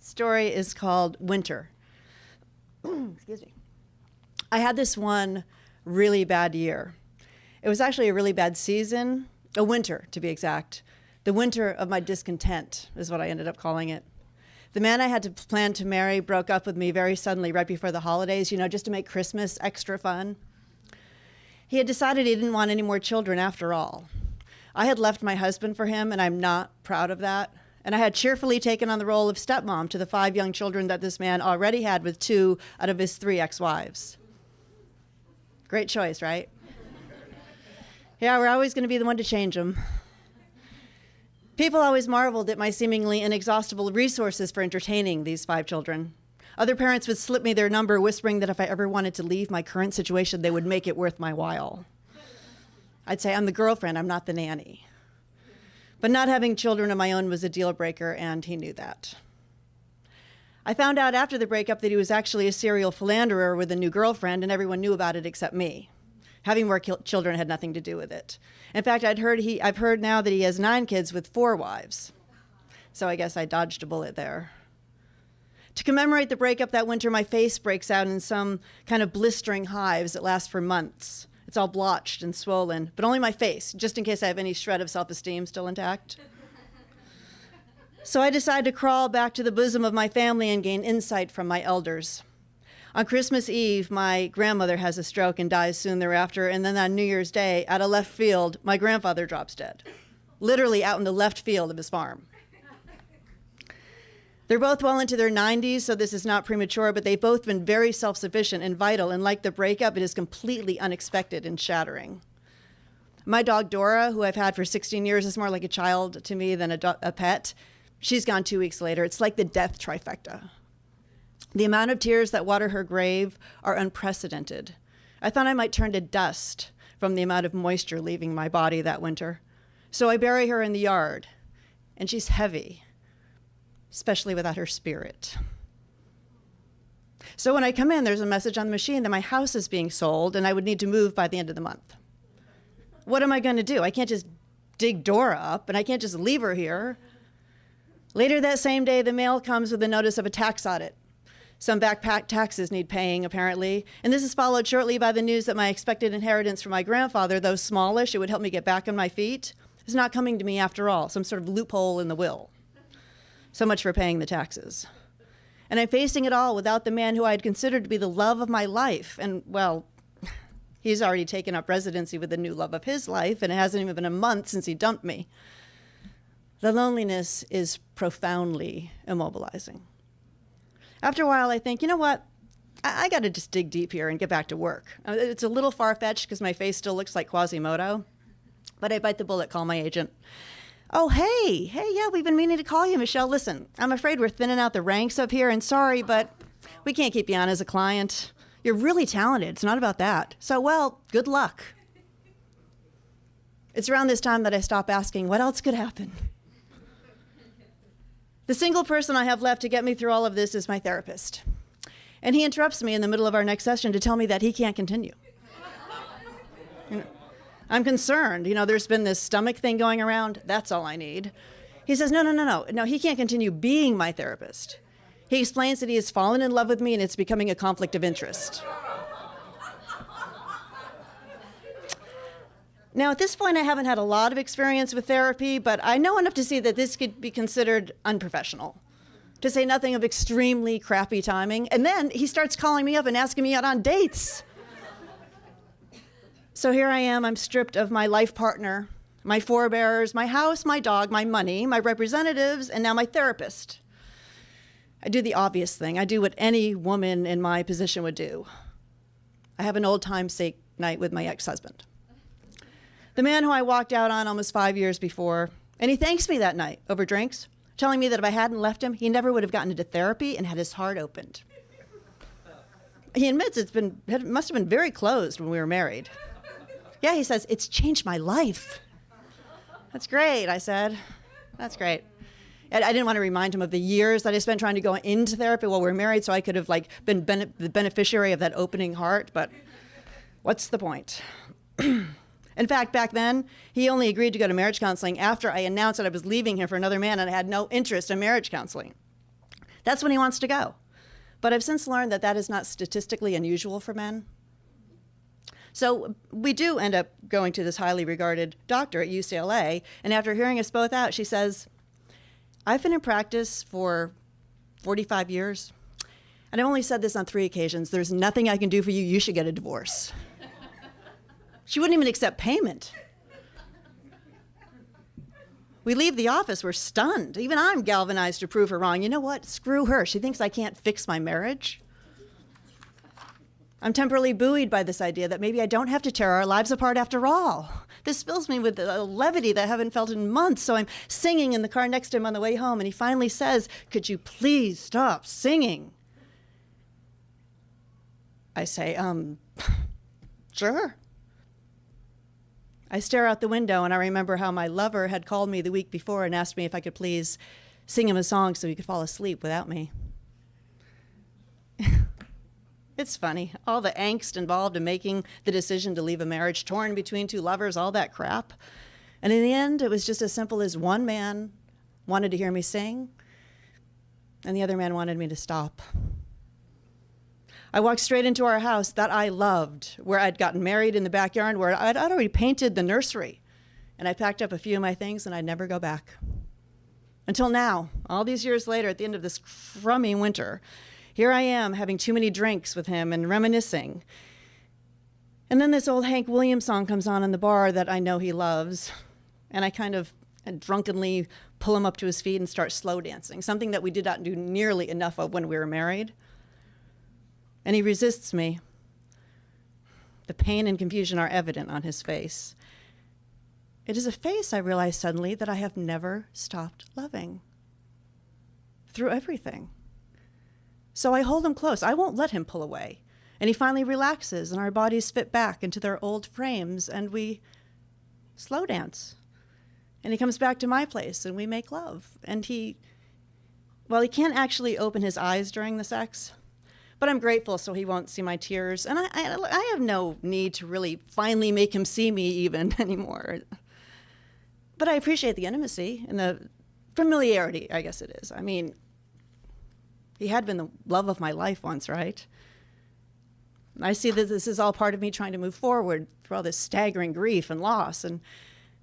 story is called Winter. Excuse me. I had this one really bad year. It was actually a really bad season, a winter to be exact. The winter of my discontent is what I ended up calling it. The man I had to plan to marry broke up with me very suddenly right before the holidays, just to make Christmas extra fun. He had decided he didn't want any more children after all. I had left my husband for him, and I'm not proud of that. And I had cheerfully taken on the role of stepmom to the 5 young children that this man already had with 2 out of his 3 ex-wives. Great choice, right? Yeah, we're always going to be the one to change them. People always marveled at my seemingly inexhaustible resources for entertaining these 5 children. Other parents would slip me their number, whispering that if I ever wanted to leave my current situation, they would make it worth my while. I'd say, I'm the girlfriend, I'm not the nanny. But not having children of my own was a deal breaker, and he knew that. I found out after the breakup that he was actually a serial philanderer with a new girlfriend, and everyone knew about it except me. Having more children had nothing to do with it. In fact, I've heard now that he has 9 kids with 4 wives. So I guess I dodged a bullet there. To commemorate the breakup that winter, my face breaks out in some kind of blistering hives that last for months. It's all blotched and swollen, but only my face, just in case I have any shred of self-esteem still intact. So I decide to crawl back to the bosom of my family and gain insight from my elders. On Christmas Eve, my grandmother has a stroke and dies soon thereafter, and then on New Year's Day, out of left field, my grandfather drops dead, literally out in the left field of his farm. They're both well into their 90s, so this is not premature, but they've both been very self-sufficient and vital, and like the breakup, it is completely unexpected and shattering. My dog, Dora, who I've had for 16 years, is more like a child to me than a pet. She's gone 2 weeks later. It's like the death trifecta. The amount of tears that water her grave are unprecedented. I thought I might turn to dust from the amount of moisture leaving my body that winter. So I bury her in the yard, and she's heavy, especially without her spirit. So when I come in, there's a message on the machine that my house is being sold and I would need to move by the end of the month. What am I going to do? I can't just dig Dora up, and I can't just leave her here. Later that same day, the mail comes with a notice of a tax audit. Some back taxes need paying, apparently, and this is followed shortly by the news that my expected inheritance from my grandfather, though smallish, it would help me get back on my feet, is not coming to me after all, some sort of loophole in the will. So much for paying the taxes. And I'm facing it all without the man who I had considered to be the love of my life. And, well, he's already taken up residency with the new love of his life, and it hasn't even been a month since he dumped me. The loneliness is profoundly immobilizing. After a while, I think, you know what? I got to just dig deep here and get back to work. It's a little far-fetched because my face still looks like Quasimodo, but I bite the bullet, call my agent. Oh, hey, yeah, we've been meaning to call you, Michelle. Listen, I'm afraid we're thinning out the ranks up here, and sorry, but we can't keep you on as a client. You're really talented. It's not about that. So, well, good luck. It's around this time that I stop asking, what else could happen? The single person I have left to get me through all of this is my therapist. And he interrupts me in the middle of our next session to tell me that he can't continue. I'm concerned. There's been this stomach thing going around. That's all I need. He says, no, he can't continue being my therapist. He explains that he has fallen in love with me and it's becoming a conflict of interest. Now, at this point, I haven't had a lot of experience with therapy, but I know enough to see that this could be considered unprofessional, to say nothing of extremely crappy timing. And then he starts calling me up and asking me out on dates. So here I am, I'm stripped of my life partner, my forebears, my house, my dog, my money, my representatives, and now my therapist. I do the obvious thing. I do what any woman in my position would do. I have an old time steak night with my ex-husband. The man who I walked out on almost 5 years before, and he thanks me that night over drinks, telling me that if I hadn't left him, he never would have gotten into therapy and had his heart opened. He admits it must have been very closed when we were married. Yeah, he says, it's changed my life. That's great, I said. That's great. I didn't want to remind him of the years that I spent trying to go into therapy while we were married so I could have been the beneficiary of that opening heart, but what's the point? In fact, back then, he only agreed to go to marriage counseling after I announced that I was leaving him for another man and I had no interest in marriage counseling. That's when he wants to go. But I've since learned that that is not statistically unusual for men. So we do end up going to this highly regarded doctor at UCLA, and after hearing us both out, she says, I've been in practice for 45 years, and I've only said this on 3 occasions. There's nothing I can do for you. You should get a divorce. She wouldn't even accept payment. We leave the office, we're stunned. Even I'm galvanized to prove her wrong. You know what? Screw her. She thinks I can't fix my marriage. I'm temporarily buoyed by this idea that maybe I don't have to tear our lives apart after all. This fills me with a levity that I haven't felt in months, so I'm singing in the car next to him on the way home, and he finally says, could you please stop singing? I say, sure. I stare out the window, and I remember how my lover had called me the week before and asked me if I could please sing him a song so he could fall asleep without me. It's funny, all the angst involved in making the decision to leave a marriage torn between 2 lovers, all that crap. And in the end, it was just as simple as one man wanted to hear me sing, and the other man wanted me to stop. I walked straight into our house that I loved, where I'd gotten married in the backyard, where I'd already painted the nursery. And I packed up a few of my things, and I'd never go back. Until now, all these years later, at the end of this crummy winter, here I am having too many drinks with him and reminiscing. And then this old Hank Williams song comes on in the bar that I know he loves. And I kind of drunkenly pull him up to his feet and start slow dancing, something that we did not do nearly enough of when we were married. And he resists me. The pain and confusion are evident on his face. It is a face, I realize suddenly, that I have never stopped loving. Through everything. So I hold him close. I won't let him pull away. And he finally relaxes, and our bodies fit back into their old frames, and we slow dance. And he comes back to my place, and we make love. And he can't actually open his eyes during the sex, but I'm grateful so he won't see my tears. And I have no need to really finally make him see me even anymore. But I appreciate the intimacy and the familiarity, I guess it is. I mean, he had been the love of my life once, right? I see that this is all part of me trying to move forward through all this staggering grief and loss. And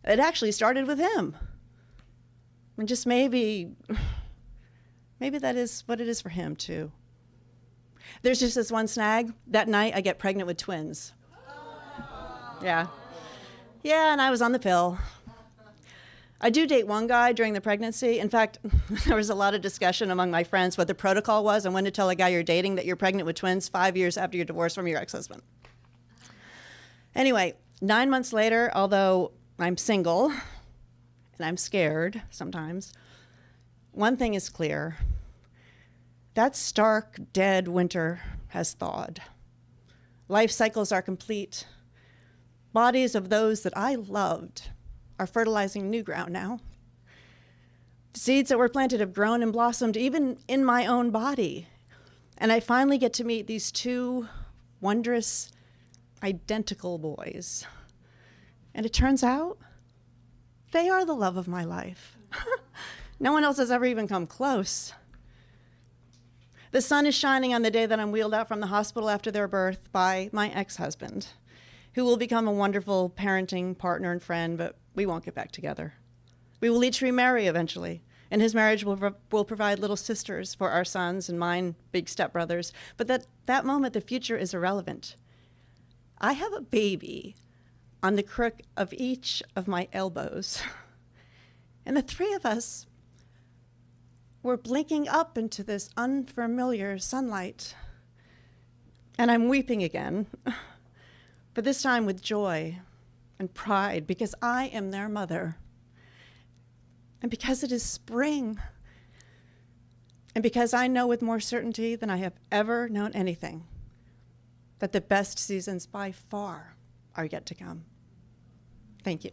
it actually started with him. And just maybe that is what it is for him, too. There's just this one snag. That night, I get pregnant with twins. Yeah. Yeah, and I was on the pill. I do date one guy during the pregnancy. In fact, there was a lot of discussion among my friends what the protocol was and when to tell a guy you're dating that you're pregnant with twins 5 years after your divorce from your ex-husband. Anyway, 9 months later, although I'm single, and I'm scared sometimes, one thing is clear. That stark, dead winter has thawed. Life cycles are complete. Bodies of those that I loved are fertilizing new ground now. Seeds that were planted have grown and blossomed even in my own body. And I finally get to meet these 2 wondrous, identical boys. And it turns out they are the love of my life. No one else has ever even come close. The sun is shining on the day that I'm wheeled out from the hospital after their birth by my ex-husband, who will become a wonderful parenting partner and friend, but we won't get back together. We will each remarry eventually, and his marriage will provide little sisters for our sons and mine big stepbrothers. But that moment, the future is irrelevant. I have a baby on the crook of each of my elbows, and the 3 of us were blinking up into this unfamiliar sunlight. And I'm weeping again, but this time with joy and pride, because I am their mother. And because it is spring. And because I know with more certainty than I have ever known anything, that the best seasons by far are yet to come. Thank you.